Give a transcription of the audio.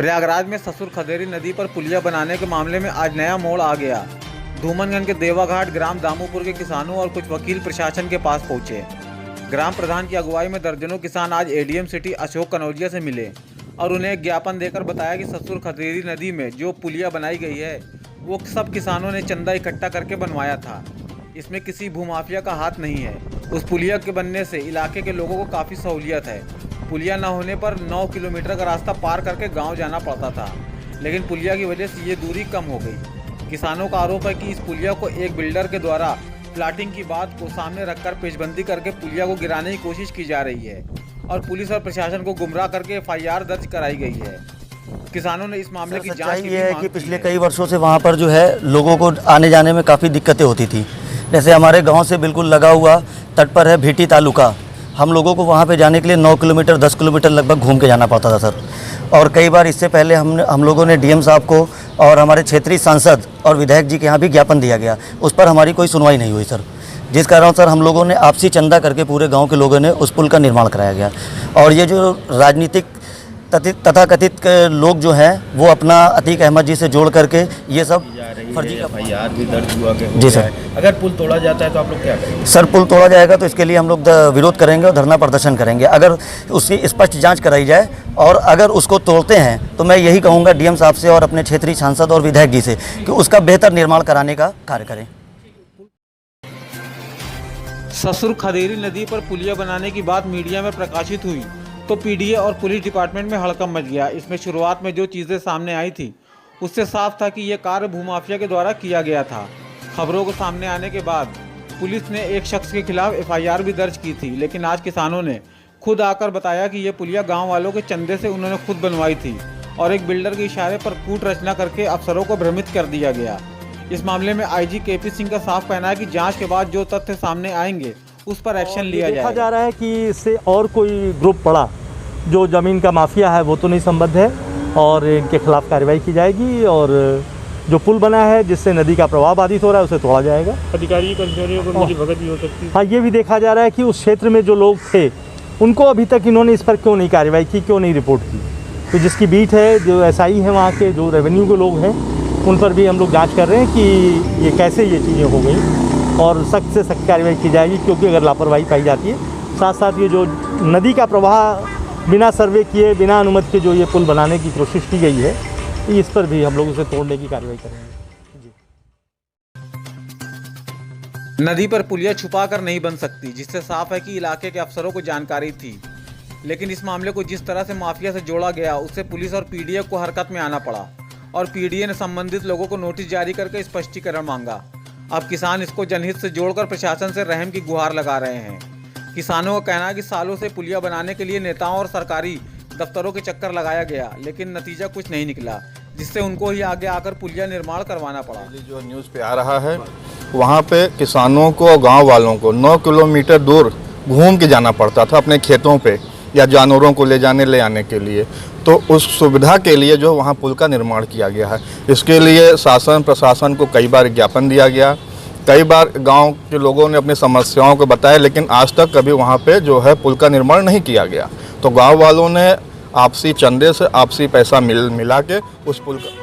प्रयागराज में ससुर खदेरी नदी पर पुलिया बनाने के मामले में आज नया मोड़ आ गया। धूमनगंज के देवाघाट ग्राम दामूपुर के किसानों और कुछ वकील प्रशासन के पास पहुंचे। ग्राम प्रधान की अगुवाई में दर्जनों किसान आज एडीएम सिटी अशोक कनौजिया से मिले और उन्हें एक ज्ञापन देकर बताया कि ससुर खदेरी नदी में जो पुलिया बनाई गई है वो सब किसानों ने चंदा इकट्ठा करके बनवाया था। इसमें किसी भूमाफिया का हाथ नहीं है। उस पुलिया के बनने से इलाके के लोगों को काफ़ी सहूलियत है। पुलिया न होने पर 9 किलोमीटर का रास्ता पार करके गांव जाना पड़ता था, लेकिन पुलिया की वजह से ये दूरी कम हो गई। किसानों का आरोप है कि इस पुलिया को एक बिल्डर के द्वारा प्लाटिंग की बात को सामने रखकर पेचबंदी करके पुलिया को गिराने की कोशिश की जा रही है और पुलिस और प्रशासन को गुमराह करके FIR दर्ज कराई गई है। किसानों ने इस मामले की जांच ये है कि पिछले कई वर्षों से वहाँ पर जो है लोगों को आने जाने में काफ़ी दिक्कतें होती थी। जैसे हमारे गांव से बिल्कुल लगा हुआ तट पर है भीटी तालुका, हम लोगों को वहाँ पे जाने के लिए 9 किलोमीटर 10 किलोमीटर लगभग घूम के जाना पड़ता था सर। और कई बार इससे पहले हम लोगों ने डीएम साहब को और हमारे क्षेत्रीय सांसद और विधायक जी के यहाँ भी ज्ञापन दिया गया, उस पर हमारी कोई सुनवाई नहीं हुई सर। जिस कारण सर हम लोगों ने आपसी चंदा करके पूरे गांव के लोगों ने उस पुल का निर्माण कराया गया। और ये जो राजनीतिक तथाकथित लोग जो हैं वो अपना अतीक अहमद जी से जोड़ करके ये सब फर्जी FIR भी दर्ज हुआ जी सर। अगर पुल तोड़ा जाता है तो आप लोग क्या करेंगे? सर पुल तोड़ा जाएगा तो इसके लिए हम लोग विरोध करेंगे और धरना प्रदर्शन करेंगे। अगर उसकी स्पष्ट जांच कराई जाए और अगर उसको तोड़ते हैं तो मैं यही कहूँगा डीएम साहब से और अपने क्षेत्रीय सांसद और विधायक जी से कि उसका बेहतर निर्माण कराने का कार्य करें। ससुर खदेरी नदी पर पुलिया बनाने की बात मीडिया में प्रकाशित हुई तो पीडीए और पुलिस डिपार्टमेंट में हड़कंप मच गया। इसमें शुरुआत में जो चीज़ें सामने आई थी उससे साफ था कि यह कार्य भूमाफिया के द्वारा किया गया था। खबरों को सामने आने के बाद पुलिस ने एक शख्स के खिलाफ FIR भी दर्ज की थी, लेकिन आज किसानों ने खुद आकर बताया कि यह पुलिया गांव वालों के चंदे से उन्होंने खुद बनवाई थी और एक बिल्डर के इशारे पर कूट रचना करके अफसरों को भ्रमित कर दिया गया। इस मामले में IG KP सिंह का साफ कहना है कि जाँच के बाद जो तथ्य सामने आएंगे उस पर एक्शन लिया जाएगा। देखा जा रहा है कि इससे और कोई ग्रुप पड़ा जो ज़मीन का माफिया है वो तो नहीं संबद्ध है और इनके खिलाफ कार्रवाई की जाएगी और जो पुल बना है जिससे नदी का प्रवाह बाधित हो रहा है उसे तोड़ा जाएगा। अधिकारी कर्मचारियों को मिलीभगत भी हो सकती है। हाँ, ये भी देखा जा रहा है कि उस क्षेत्र में जो लोग थे उनको अभी तक इन्होंने इस पर क्यों नहीं कार्रवाई की, क्यों नहीं रिपोर्ट की। तो जिसकी बीट है, जो SI है वहाँ के, जो रेवेन्यू के लोग हैं, उन पर भी हम लोग जाँच कर रहे हैं कि ये कैसे ये चीज़ें हो गई और सख्त से सख्त कार्रवाई की जाएगी, क्योंकि अगर लापरवाही पाई जाती है। साथ साथ ये जो नदी का प्रवाह बिना सर्वे किए, बिना अनुमति के जो ये पुल बनाने की कोशिश की गई है, इस पर भी हम लोग उसे तोड़ने की कार्रवाई करेंगे। नदी पर पुलिया छुपा कर नहीं बन सकती, जिससे साफ है कि इलाके के अफसरों को जानकारी थी। लेकिन इस मामले को जिस तरह से माफिया से जोड़ा गया उससे पुलिस और पीडीए को हरकत में आना पड़ा और पीडीए ने संबंधित लोगों को नोटिस जारी करके स्पष्टीकरण मांगा। अब किसान इसको जनहित से जोड़कर प्रशासन से रहम की गुहार लगा रहे हैं। किसानों का कहना है कि सालों से पुलिया बनाने के लिए नेताओं और सरकारी दफ्तरों के चक्कर लगाया गया, लेकिन नतीजा कुछ नहीं निकला, जिससे उनको ही आगे आकर पुलिया निर्माण करवाना पड़ा। जो न्यूज़ पे आ रहा है वहाँ पे किसानों को और गाँव वालों को 9 किलोमीटर दूर घूम के जाना पड़ता था अपने खेतों पे या जानवरों को ले आने के लिए। तो उस सुविधा के लिए जो वहाँ पुल का निर्माण किया गया है, इसके लिए शासन प्रशासन को कई बार ज्ञापन दिया गया, कई बार गांव के लोगों ने अपनी समस्याओं को बताया, लेकिन आज तक कभी वहाँ पे जो है पुल का निर्माण नहीं किया गया। तो गांव वालों ने आपसी चंदे से आपसी पैसा मिला के उस पुल का